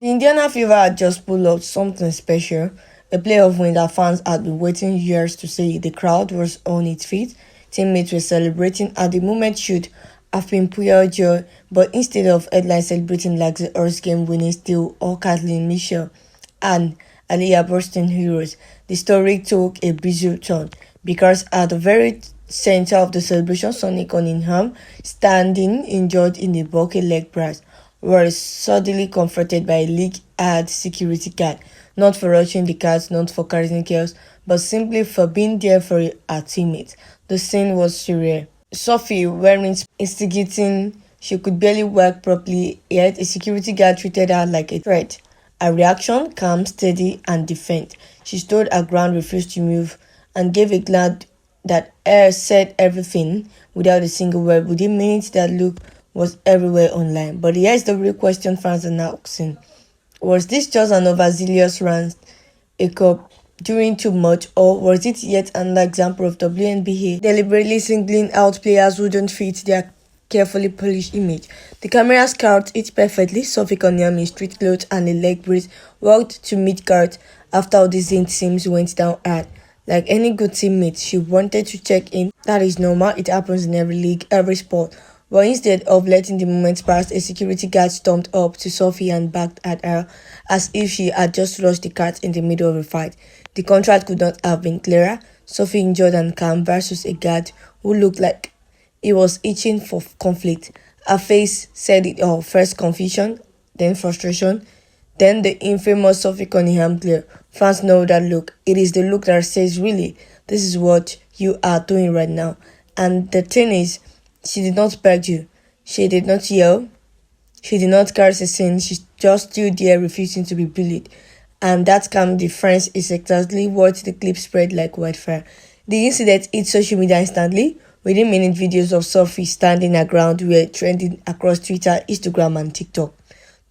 The Indiana Fever had just pulled out something special, a playoff win that fans had been waiting years to see. The crowd was on its feet, teammates were celebrating, and the moment should have been pure joy, but instead of headlines celebrating like the Earth's game winning Steel or Kathleen Mitchell and Aliyah Boston heroes, the story took a bizarre turn because at the very center of the celebration, Sophie Cunningham, standing injured in the bulky leg brace, was suddenly confronted by a league-hard security guard, not for rushing the cars, not for causing chaos, but simply for being there for her teammates. The scene was surreal. Sophie, wearing instigating, she could barely walk properly, yet a security guard treated her like a threat. Her reaction, calm, steady, and defiant. She stood her ground, refused to move, and gave a glance that said everything without a single word. Within minutes, that look was everywhere online. But here's the real question fans are now asking. Was this just an overzealous rant, a cop doing too much, or was it yet another example of WNBA deliberately singling out players who don't fit their carefully polished image? The cameras caught it perfectly. Sophie Cunningham in street clothes and a leg brace walked to meet guards after all these teams went down hard. Like any good teammate, she wanted to check in. That is normal, it happens in every league, every sport. But instead of letting the moment pass, a security guard stomped up to Sophie and backed at her as if she had just lost the cat in the middle of a fight. The contrast could not have been clearer. Sophie injured and calm versus a guard who looked like he was itching for conflict. Her face said it all. First confusion, then frustration, then the infamous Sophie Cunningham glare. Fans know that look. It is the look that says, really, this is what you are doing right now. And the thing is, she did not beg you. She did not yell. She did not curse a scene. She just stood there refusing to be bullied. And that calm difference is exactly what the clip spread like wildfire. The incident hit social media instantly. Within minutes, videos of Sophie standing her ground were trending across Twitter, Instagram, and TikTok.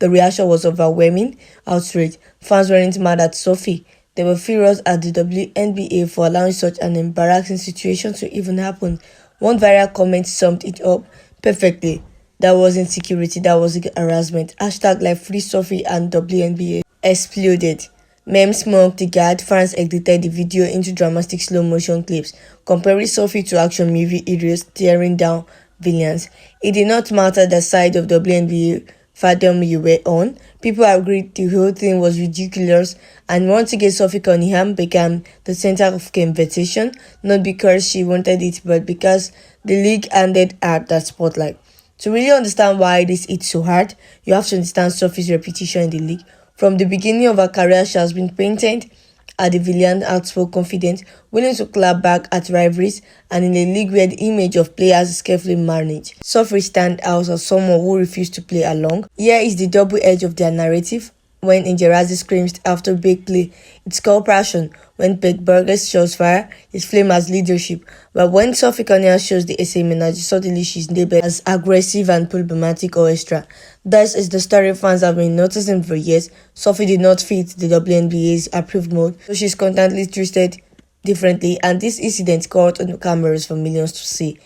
The reaction was overwhelming, outrage. Fans weren't mad at Sophie. They were furious at the WNBA for allowing such an embarrassing situation to even happen. One viral comment summed it up perfectly. That wasn't security, that was harassment. Hashtag like Free Sophie and WNBA exploded. Memes mocked the guard, fans edited the video into dramatic slow motion clips, comparing Sophie to action movie heroes tearing down villains. It did not matter the side of WNBA fandom you were on. People agreed the whole thing was ridiculous, and once again Sophie Cunningham became the center of conversation, not because she wanted it, but because the league handed her that spotlight. To really understand why this hit so hard, you have to understand Sophie's reputation in the league. From the beginning of her career, she has been painted as the villain, outspoken, confident, willing to clap back at rivalries, and in a league where the image of players is carefully managed. Sophie stands out as someone who refused to play along. Here is the double edge of their narrative. When Injerazi screams after big play, it's called passion. When Peg Burgess shows fire, it's flamed as leadership. But when Sophie Cunningham shows the same energy, suddenly she's labeled as aggressive and problematic or extra. This is the story fans have been noticing for years. Sophie did not fit the WNBA's approved mold, so she's constantly treated differently, and this incident caught on cameras for millions to see.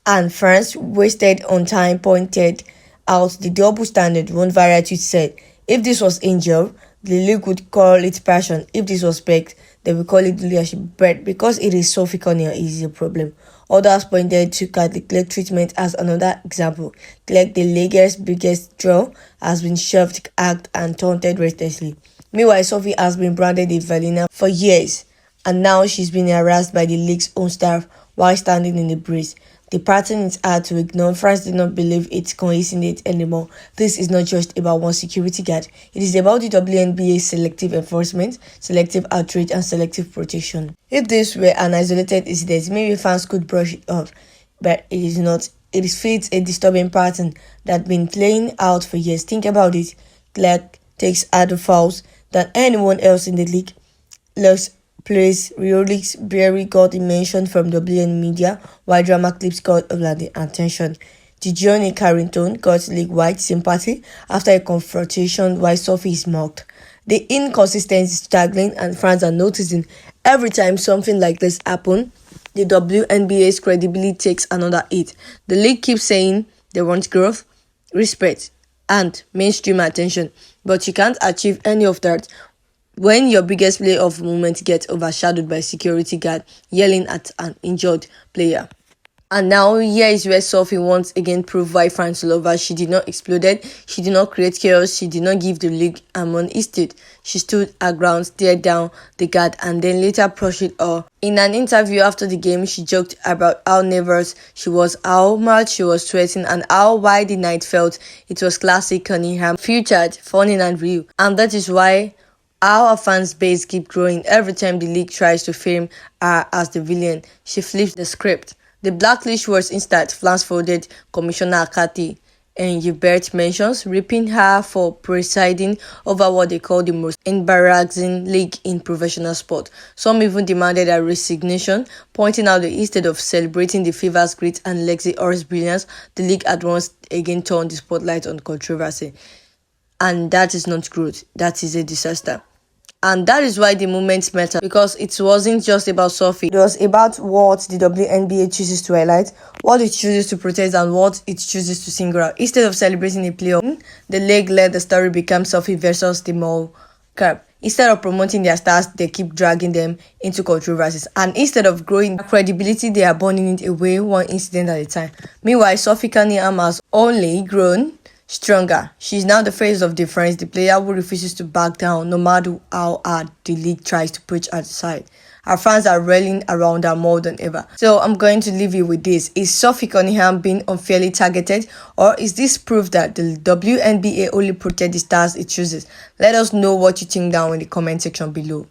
And fans wasted on time pointed out the double standard. One viral tweet said, if this was Angel, the league would call it passion. If this was Beck, they would call it leadership. But because it is Sophie Cunningham, it is a problem. Others pointed to the Clegg treatment as another example. Clegg, the league's biggest draw, has been shoved, hacked, and taunted restlessly. Meanwhile, Sophie has been branded a villain for years, and now she's been harassed by the league's own staff while standing in the breeze. The pattern is hard to ignore. France did not believe it's coincidence anymore. This is not just about one security guard. It is about the WNBA's selective enforcement, selective outrage, and selective protection. If this were an isolated incident, maybe fans could brush it off. But it is not. It fits a disturbing pattern that's been playing out for years. Think about it. Clark takes harder fouls than anyone else in the league. Looks plays Riolix barely got a mention from WN media, while drama clips got all the attention. Johnny Carrington got league-wide sympathy after a confrontation while Sophie is mocked. The inconsistency is staggering, and fans are noticing every time something like this happens, the WNBA's credibility takes another hit. The league keeps saying they want growth, respect, and mainstream attention, But you can't achieve any of that when your biggest player of the moment gets overshadowed by a security guard yelling at an injured player. And now here is where Sophie once again proved why fans love her. She did not explode, she did not create chaos, she did not give the league a man instead. She stood her ground, stared down the guard, and then later pursued her. In an interview after the game, she joked about how nervous she was, how much she was sweating, and how wide the night felt. It was classic Cunningham, featured, funny and real. And that is why our fans base keep growing. Every time the league tries to frame her as the villain, she flips the script. The blacklist was instant, fans folded, Commissioner Akati and Hubert mentions, ripping her for presiding over what they call the most embarrassing league in professional sport. Some even demanded her resignation, pointing out that instead of celebrating the Fever's grit and Lexi Orr's brilliance, the league had once again turned the spotlight on controversy. And that is not growth, that is a disaster. And that is why the moment matter, because it wasn't just about Sophie. It was about what the WNBA chooses to highlight, what it chooses to protest, and what it chooses to single out. Instead of celebrating a playoff, the league let the story become Sophie versus the mall cap. Instead of promoting their stars, they keep dragging them into controversies. And instead of growing credibility, they are burning it away one incident at a time. Meanwhile, Sophie Cunningham has only grown stronger. She's now the face of defense, the player who refuses to back down no matter how hard the league tries to push her aside. Her fans are rallying around her more than ever. So I'm going to leave you with this. Is Sophie Cunningham being unfairly targeted, or is this proof that the WNBA only protects the stars it chooses? Let us know what you think down in the comment section below.